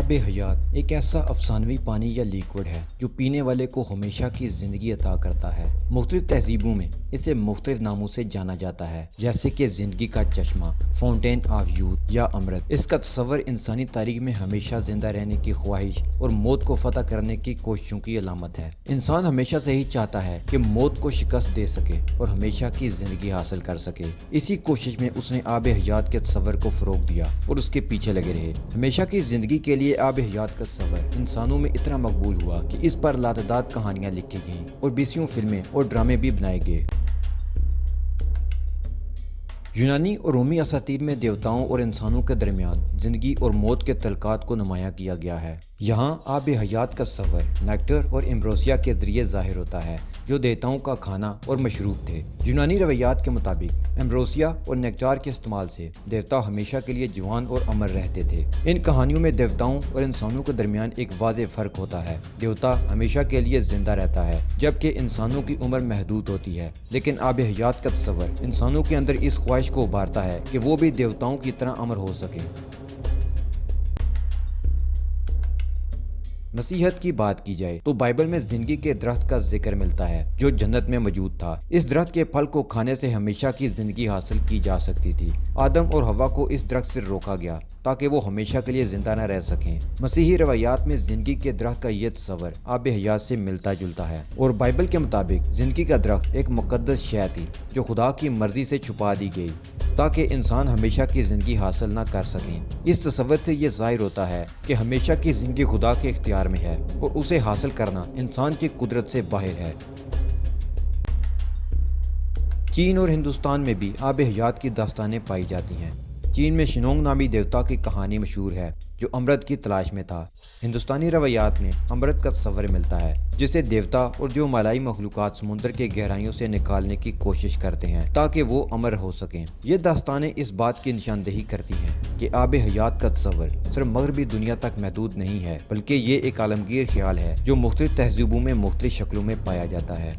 آب حیات ایک ایسا افسانوی پانی یا لیکوڈ ہے جو پینے والے کو ہمیشہ کی زندگی عطا کرتا ہے۔ مختلف تہذیبوں میں اسے مختلف ناموں سے جانا جاتا ہے، جیسے کہ زندگی کا چشمہ، فاؤنٹین آف یوتھ یا امرت۔ اس کا تصور انسانی تاریخ میں ہمیشہ زندہ رہنے کی خواہش اور موت کو فتح کرنے کی کوششوں کی علامت ہے۔ انسان ہمیشہ سے ہی چاہتا ہے کہ موت کو شکست دے سکے اور ہمیشہ کی زندگی حاصل کر سکے۔ اسی کوشش میں اس نے آب حیات کے تصور کو فروغ دیا اور اس کے پیچھے لگے رہے۔ ہمیشہ کی زندگی کے لیے آب حیات کا تصور انسانوں میں اتنا مقبول ہوا کہ اس پر لاتعداد کہانیاں لکھی گئیں اور بیسیوں فلمیں اور ڈرامے بھی بنائے گئے۔ یونانی اور رومی اساطیر میں دیوتاؤں اور انسانوں کے درمیان زندگی اور موت کے تعلقات کو نمایاں کیا گیا ہے۔ یہاں آب حیات کا تصور نیکٹر اور ایمبروسیا کے ذریعے ظاہر ہوتا ہے، جو دیوتاؤں کا کھانا اور مشروب تھے۔ یونانی روایات کے مطابق ایمبروسیا اور نیکٹار کے استعمال سے دیوتا ہمیشہ کے لیے جوان اور امر رہتے تھے۔ ان کہانیوں میں دیوتاؤں اور انسانوں کے درمیان ایک واضح فرق ہوتا ہے۔ دیوتا ہمیشہ کے لیے زندہ رہتا ہے، جبکہ انسانوں کی عمر محدود ہوتی ہے۔ لیکن آب حیات کا تصور انسانوں کے اندر اس خواہش کو ابھارتا ہے کہ وہ بھی دیوتاؤں کی طرح امر ہو سکیں۔ مسیحیت کی بات کی جائے تو بائبل میں زندگی کے درخت کا ذکر ملتا ہے جو جنت میں موجود تھا۔ اس درخت کے پھل کو کھانے سے ہمیشہ کی زندگی حاصل کی جا سکتی تھی۔ آدم اور حوا کو اس درخت سے روکا گیا تاکہ وہ ہمیشہ کے لیے زندہ نہ رہ سکیں۔ مسیحی روایات میں زندگی کے درخت کا یہ تصور آب حیات سے ملتا جلتا ہے، اور بائبل کے مطابق زندگی کا درخت ایک مقدس شے تھی جو خدا کی مرضی سے چھپا دی گئی تاکہ انسان ہمیشہ کی زندگی حاصل نہ کر سکیں۔ اس تصور سے یہ ظاہر ہوتا ہے کہ ہمیشہ کی زندگی خدا کے اختیار میں ہے اور اسے حاصل کرنا انسان کی قدرت سے باہر ہے۔ چین اور ہندوستان میں بھی آب حیات کی داستانیں پائی جاتی ہیں۔ چین میں شنونگ نامی دیوتا کی کہانی مشہور ہے جو امرت کی تلاش میں تھا۔ ہندوستانی روایات میں امرت کا تصور ملتا ہے جسے دیوتا اور جو مالائی مخلوقات سمندر کے گہرائیوں سے نکالنے کی کوشش کرتے ہیں تاکہ وہ امر ہو سکیں۔ یہ داستانیں اس بات کی نشاندہی کرتی ہیں کہ آب حیات کا تصور صرف مغربی دنیا تک محدود نہیں ہے، بلکہ یہ ایک عالمگیر خیال ہے جو مختلف تہذیبوں میں مختلف شکلوں میں پایا جاتا ہے۔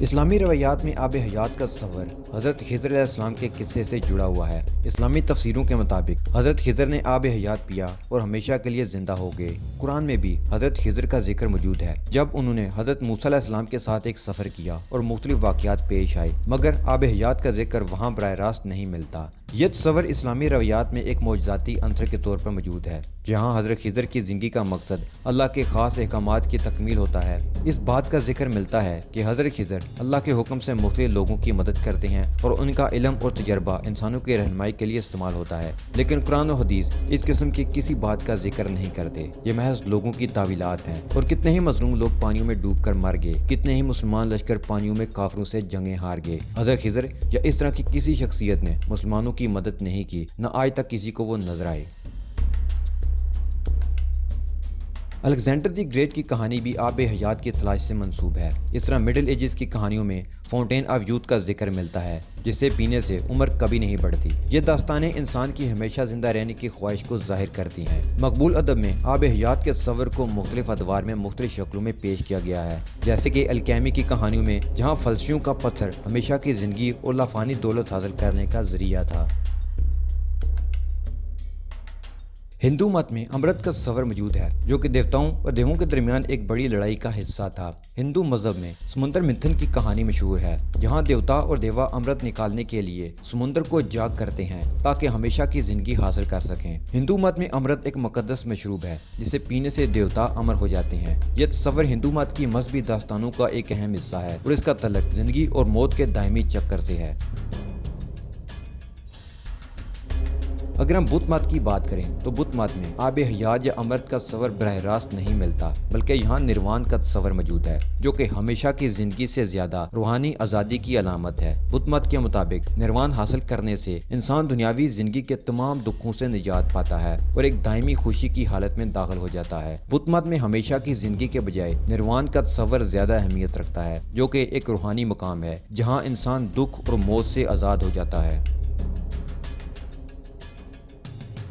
اسلامی روایات میں آب حیات کا تصور حضرت خضر علیہ السلام کے قصے سے جڑا ہوا ہے۔ اسلامی تفسیروں کے مطابق حضرت خضر نے آب حیات پیا اور ہمیشہ کے لیے زندہ ہو گئے۔ قرآن میں بھی حضرت خضر کا ذکر موجود ہے جب انہوں نے حضرت موسیٰ علیہ السلام کے ساتھ ایک سفر کیا اور مختلف واقعات پیش آئے، مگر آب حیات کا ذکر وہاں براہ راست نہیں ملتا۔ یہ تصور اسلامی روایات میں ایک معجزاتی عنصر کے طور پر موجود ہے، جہاں حضرت خضر کی زندگی کا مقصد اللہ کے خاص احکامات کی تکمیل ہوتا ہے۔ اس بات کا ذکر ملتا ہے کہ حضرت خضر اللہ کے حکم سے مختلف لوگوں کی مدد کرتے ہیں اور ان کا علم اور تجربہ انسانوں کی رہنمائی کے لیے استعمال ہوتا ہے، لیکن قرآن و حدیث اس قسم کی کسی بات کا ذکر نہیں کرتے۔ یہ محض لوگوں کی تعویلات ہیں، اور کتنے ہی مظلوم لوگ پانیوں میں ڈوب کر مر گئے، کتنے ہی مسلمان لشکر پانیوں میں کافروں سے جنگیں ہار گئے۔ حضرت خضر یا اس طرح کی کسی شخصیت نے مسلمانوں کی مدد نہیں کی، نہ آج تک کسی کو وہ نظر آئے۔ الیگزینڈر دی گریٹ کی کہانی بھی آب حیات کی تلاش سے منسوب ہے۔ اس طرح مڈل ایجز کی کہانیوں میں فاؤنٹین آف یوتھ کا ذکر ملتا ہے جسے پینے سے عمر کبھی نہیں بڑھتی۔ یہ داستانیں انسان کی ہمیشہ زندہ رہنے کی خواہش کو ظاہر کرتی ہیں۔ مقبول ادب میں آب حیات کے تصور کو مختلف ادوار میں مختلف شکلوں میں پیش کیا گیا ہے، جیسے کہ الکیمی کی کہانیوں میں جہاں فلسفیوں کا پتھر ہمیشہ کی زندگی اور لافانی دولت حاصل کرنے کا ذریعہ تھا۔ ہندو مت میں امرت کا تصور موجود ہے جو کہ دیوتاؤں اور دیووں کے درمیان ایک بڑی لڑائی کا حصہ تھا۔ ہندو مذہب میں سمندر منتھن کی کہانی مشہور ہے جہاں دیوتا اور دیوا امرت نکالنے کے لیے سمندر کو جاگ کرتے ہیں تاکہ ہمیشہ کی زندگی حاصل کر سکیں۔ ہندو مت میں امرت ایک مقدس مشروب ہے جسے پینے سے دیوتا امر ہو جاتے ہیں۔ یہ تصور ہندو مت کی مذہبی داستانوں کا ایک اہم حصہ ہے اور اس کا تعلق زندگی اور موت کے دائمی چکر سے ہے۔ اگر ہم بدھ مت کی بات کریں تو بدھ مت میں آب حیات یا امرت کا تصور براہ راست نہیں ملتا، بلکہ یہاں نروان کا تصور موجود ہے جو کہ ہمیشہ کی زندگی سے زیادہ روحانی آزادی کی علامت ہے۔ بدھ مت کے مطابق نروان حاصل کرنے سے انسان دنیاوی زندگی کے تمام دکھوں سے نجات پاتا ہے اور ایک دائمی خوشی کی حالت میں داخل ہو جاتا ہے۔ بدھ مت میں ہمیشہ کی زندگی کے بجائے نروان کا تصور زیادہ اہمیت رکھتا ہے، جو کہ ایک روحانی مقام ہے جہاں انسان دکھ اور موت سے آزاد ہو جاتا ہے۔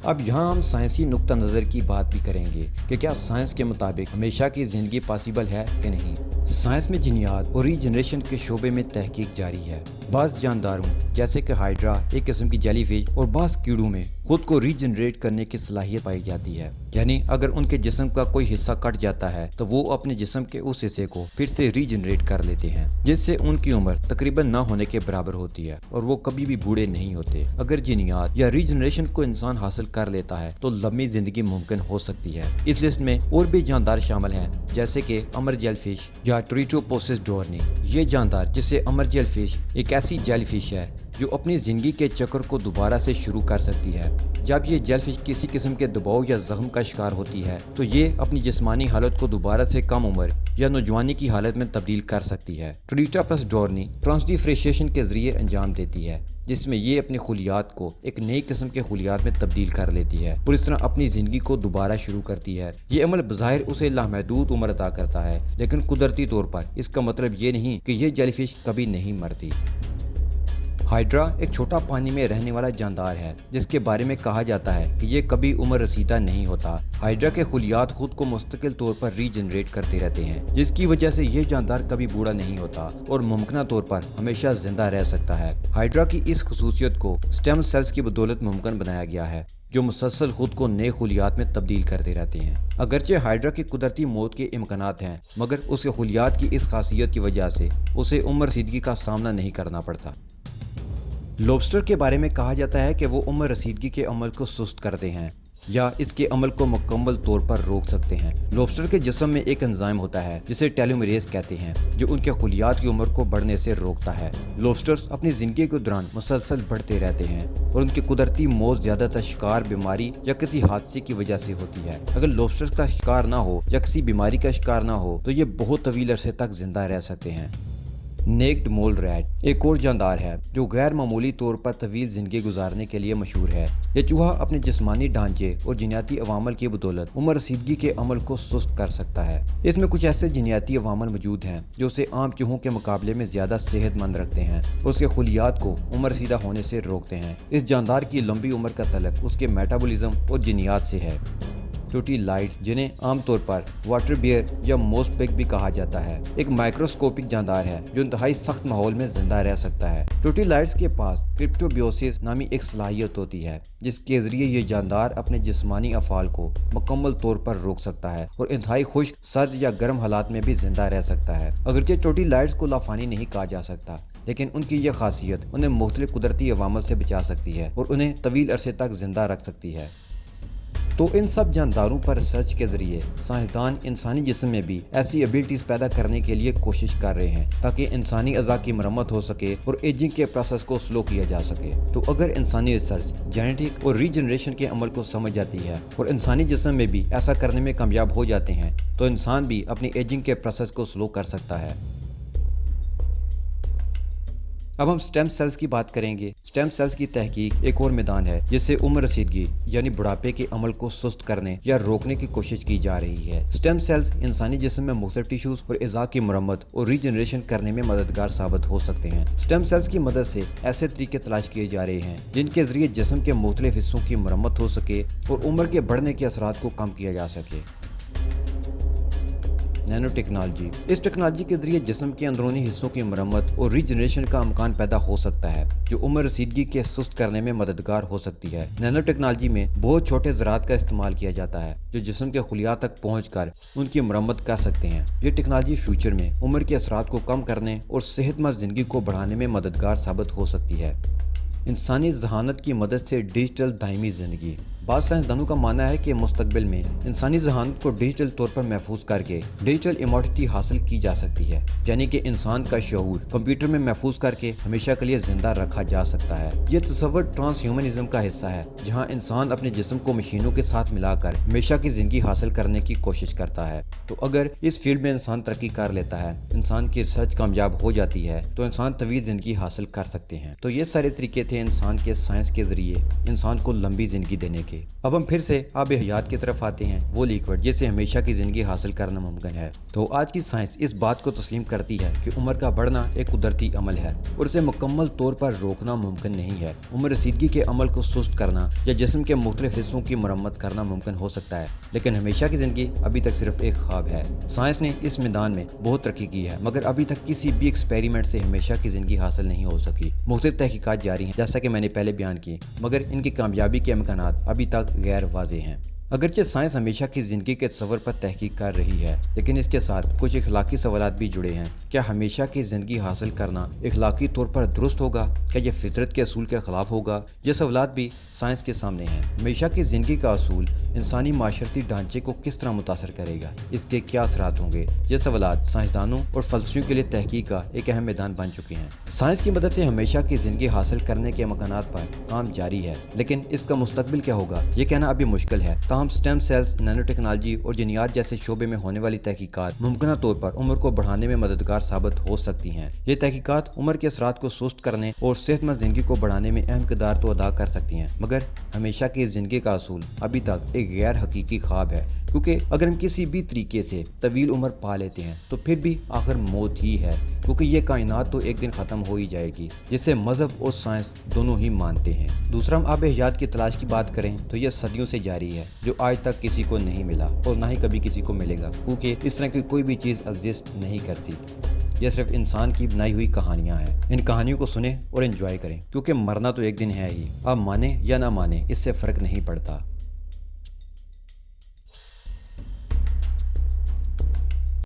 اب یہاں ہم سائنسی نقطہ نظر کی بات بھی کریں گے کہ کیا سائنس کے مطابق ہمیشہ کی زندگی پاسبل ہے کہ نہیں۔ साइंस में जिन्नियात और रीजनरेशन के शोबे में तहकीक जारी है। बाज़ जानदारों जैसे कि हाइड्रा, एक किस्म की जेलीफिश, और बाज़ कीड़ों में खुद को रीजनरेट करने की सलाहियत पाई जाती है। यानी अगर उनके जिस्म का कोई हिस्सा कट जाता है तो वो अपने जिस्म के उस हिस्से को फिर से रीजनरेट कर लेते हैं, जिससे उनकी उम्र तकरीबन ना होने के बराबर होती है और वो कभी भी बूढ़े नहीं होते। अगर जिन्नियात या रीजनरेशन को इंसान हासिल कर लेता है तो लंबी जिंदगी मुमकिन हो सकती है। इस लिस्ट में और भी जानदार शामिल हैं, जैसे कि अमर जेलफिश या टोरिटोपोसिस डोरनी। ये जानदार, जिसे अमर जेलफिश, एक ऐसी जेलफिश है जो अपनी जिंदगी के चक्र को दोबारा से शुरू कर सकती है। जब ये जेलफिश किसी किस्म के दबाव या जख्म का शिकार होती है तो ये अपनी जिस्मानी हालत को दोबारा से कम उम्र या नौजवानी की हालत में तब्दील कर सकती है। टोरिटोपोसिस डोरनी ट्रांसडिफरेंशिएशन के जरिए अंजाम देती है, जिसमें ये अपने खुलियात को एक नई किस्म के खुलियात में तब्दील कर लेती है और इस तरह अपनी जिंदगी को दोबारा शुरू करती है। ये अमल बज़ाहिर उसे लामहदूद उम्र अता करता है, लेकिन कुदरती तौर पर इसका मतलब ये नहीं कि ये जेलीफिश कभी नहीं मरती। हाइड्रा एक छोटा पानी में रहने वाला जानदार है, जिसके बारे में कहा जाता है कि ये कभी उम्र रसीदा नहीं होता। हाइड्रा के खुलियात खुद को मुस्तकिल तौर पर रीजनरेट करते रहते हैं, जिसकी वजह से ये जानदार कभी बूढ़ा नहीं होता और मुमकिन तौर पर हमेशा जिंदा रह सकता है। हाइड्रा की इस खसूसियत को स्टेम सेल्स की बदौलत मुमकिन बनाया गया है, जो मुसलसल खुद को नए खुलियात में तब्दील करते रहते हैं। अगरचे हाइड्रा की कुदरती मौत के इम्कानात हैं, मगर उसके खुलियात की इस खासियत की वजह से उसे उम्र रसीदगी का सामना नहीं करना पड़ता। लॉबस्टर के बारे में कहा जाता है कि वो उम्र रसीदगी के अमल को सुस्त करते हैं या इसके अमल को मुकम्मल तौर पर रोक सकते हैं। लॉबस्टर के जिस्म में एक एंजाइम होता है जिसे टेलोमेरेज कहते हैं, जो उनके खुलियात की उम्र को बढ़ने से रोकता है। लॉबस्टर्स अपनी जिंदगी के दौरान मुसलसल बढ़ते रहते हैं और उनकी कुदरती मौत ज्यादातर शिकार, बीमारी या किसी हादसे की वजह से होती है। अगर लॉबस्टर्स का शिकार ना हो या किसी बीमारी का शिकार ना हो तो ये बहुत तवील अरसे तक जिंदा रह सकते हैं। नेक्ड मोल रैट एक और जानदार है जो गैर मामूली तौर पर तवील जिंदगी गुजारने के लिए मशहूर है। ये चूहा अपने जिस्मानी ढांचे और जिन्याती अवामल की बदौलत उम्र रसीदगी के अमल को सुस्त कर सकता है। इसमें कुछ ऐसे जिन्याती अवामल मौजूद हैं जो उसे आम चूहों के मुकाबले में ज्यादा सेहतमंद रखते हैं और उसके खुलियात को उम्र रसीदा होने से रोकते हैं। इस जानदार की लंबी उम्र का तल्लुक उसके मेटाबॉलिज्म और जिन्यात से है। टोटिलाइड्स, जिन्हें आमतौर पर वाटर बियर या मोस पिग भी कहा जाता है, एक माइक्रोस्कोपिक जानदार है जो इंतहाई सख्त माहौल में जिंदा रह सकता है। टोटिलाइड्स के पास क्रिप्टोबियोसिस नामी एक सलाहियत होती है, जिसके जरिए ये जानदार अपने जिस्मानी अफाल को मुकम्मल तौर पर रोक सकता है और इंतहाई खुश्क, सर्द या गर्म हालात में भी जिंदा रह सकता है। अगरचे टोटिलाइड्स को लाफानी नहीं कहा जा सकता, लेकिन उनकी यह खासियत उन्हें मुख्तलिफ कुदरती अवामल से बचा सकती है और उन्हें तवील अरसे तक जिंदा रख सकती है। तो इन सब जानदारों पर रिसर्च के जरिए साइंसदान इंसानी जिस्म में भी ऐसी एबिलिटीज पैदा करने के लिए कोशिश कर रहे हैं ताकि इंसानी अज़ा की मरम्मत हो सके और एजिंग के प्रोसेस को स्लो किया जा सके। तो अगर इंसानी रिसर्च जेनेटिक और रीजनरेशन के अमल को समझ जाती है और इंसानी जिस्म में भी ऐसा करने में कामयाब हो जाते हैं तो इंसान भी अपनी एजिंग के प्रोसेस को स्लो कर सकता है। अब हम स्टेम सेल्स की बात करेंगे। स्टेम सेल्स की तहकीक एक और मैदान है जिससे उम्र रसीदगी यानी बुढ़ापे के अमल को सुस्त करने या रोकने की कोशिश की जा रही है। स्टेम सेल्स इंसानी जिस्म में मुख्तलिफ टिश्यूज और अज़ा की मरम्मत और रीजनरेशन करने में मददगार साबित हो सकते हैं। स्टेम सेल्स की मदद से ऐसे तरीके तलाश किए जा रहे हैं जिनके जरिए जिस्म के मुख्तलिफ हिस्सों की मरम्मत हो सके और उम्र के बढ़ने के असरात को कम किया जा सके। नैनो टेक्नोलॉजी, इस टेक्नोलॉजी के जरिए जिस्म के अंदरूनी हिस्सों की मरम्मत और रीजनरेशन का अमकान पैदा हो सकता है जो उम्र रसीदगी के सुस्त करने में मददगार हो सकती है। नैनो टेक्नोलॉजी में बहुत छोटे ज़रात का इस्तेमाल किया जाता है जो जिस्म के खुलियात तक पहुंचकर उनकी मरम्मत कर सकते हैं। ये टेक्नोलॉजी फ्यूचर में उम्र के असरात को कम करने और सेहतमंद जिंदगी को बढ़ाने में मददगार साबित हो सकती है। इंसानी जहानत की मदद से डिजिटल दायमी जिंदगी, बाज़ साइंसदानों का मानना है कि मुस्तकबिल में इंसानी जहानत को डिजिटल तौर पर महफूज करके डिजिटल इमॉर्टिलिटी हासिल की जा सकती है, यानी कि इंसान का शऊर कंप्यूटर में महफूज करके हमेशा के लिए जिंदा रखा जा सकता है। यह तस्वर ट्रांस ह्यूमनिज्म का हिस्सा है, जहां इंसान अपने जिस्म को मशीनों के साथ मिलाकर हमेशा की जिंदगी हासिल करने की कोशिश करता है। तो अगर इस फील्ड में इंसान तरक्की कर लेता है, इंसान की रिसर्च कामयाब हो जाती है, तो इंसान तवील जिंदगी हासिल कर सकते हैं। तो ये सारे तरीके थे इंसान के साइंस के जरिए इंसान को लंबी जिंदगी देने के। के। अब हम फिर से आब हयात की तरफ आते हैं, वो लिक्विड जिससे हमेशा की जिंदगी हासिल करना मुमकिन है। तो आज की साइंस इस बात को तस्लीम करती है कि उम्र का बढ़ना एक कुदरती अमल है और इसे मुकम्मल तौर पर रोकना मुमकिन नहीं है। उम्र रसीदगी के अमल को सुस्त करना या जिस्म के मुख्तलिफ हिस्सों की मरम्मत करना मुमकिन हो सकता है, लेकिन हमेशा की जिंदगी अभी तक सिर्फ एक ख्वाब है। साइंस ने इस मैदान में बहुत तरक्की की है, मगर अभी तक किसी भी एक्सपेरिमेंट से हमेशा की जिंदगी हासिल नहीं हो सकी। मुख्तलिफ तहकीकात जारी हैं, जैसा कि मैंने पहले बयान की, मगर इनकी कामयाबी के इम्कानात अभी तक गैर वाज़ेह हैं। अगरचे साइंस हमेशा की ज़िंदगी के तस्वर पर तहकीक कर रही है, लेकिन इसके साथ कुछ इखलाकी सवालात भी जुड़े हैं। क्या हमेशा की ज़िंदगी हासिल करना इखलाकी तौर पर दुरुस्त होगा? क्या यह फितरत के असूल के ख़िलाफ़ होगा? ये सवालात भी साइंस के सामने हैं। हमेशा की ज़िंदगी का असूल इंसानी माशरती ढांचे को किस तरह मुतासर करेगा? इसके क्या असरात होंगे? ये सवालात साइंसदानों और फलसफियों के लिए तहकीक का एक अहम मैदान बन चुके हैं। साइंस की मदद से हमेशा की ज़िंदगी हासिल करने के मकानात पर काम जारी है, लेकिन इसका मुस्तकबिल क्या होगा ये कहना अभी मुश्किल है। ताहम स्टेम सेल्स, नैनो टेक्नोलॉजी और जीनियात जैसे शोबे में होने वाली तहकीकात मुमकिन तौर पर उम्र को बढ़ाने में मददगार साबित हो सकती हैं। ये तहकीकात उम्र के असरात को सुस्त करने और सेहतमंद जिंदगी को बढ़ाने में अहम किरदार तो अदा कर सकती हैं, मगर हमेशा की जिंदगी का असूल अभी तक एक गैर हकीकी ख्वाब है, क्योंकि अगर हम किसी भी तरीके से तवील उम्र पा लेते हैं तो फिर भी आखिर मौत ही है, क्योंकि ये कायनात तो एक दिन ख़त्म हो ही जाएगी, जिसे मज़हब और साइंस दोनों ही मानते हैं। दूसरा, हम आब हयात की तलाश की बात करें तो यह सदियों से जारी है, जो आज तक किसी को नहीं मिला और ना ही कभी किसी को मिलेगा, क्योंकि इस तरह की कोई भी चीज़ एग्जिस्ट नहीं करती। यह सिर्फ इंसान की बनाई हुई कहानियां हैं। इन कहानियों को सुने और एंजॉय करें, क्योंकि मरना तो एक दिन है ही। आप माने या ना माने, इससे फ़र्क नहीं पड़ता।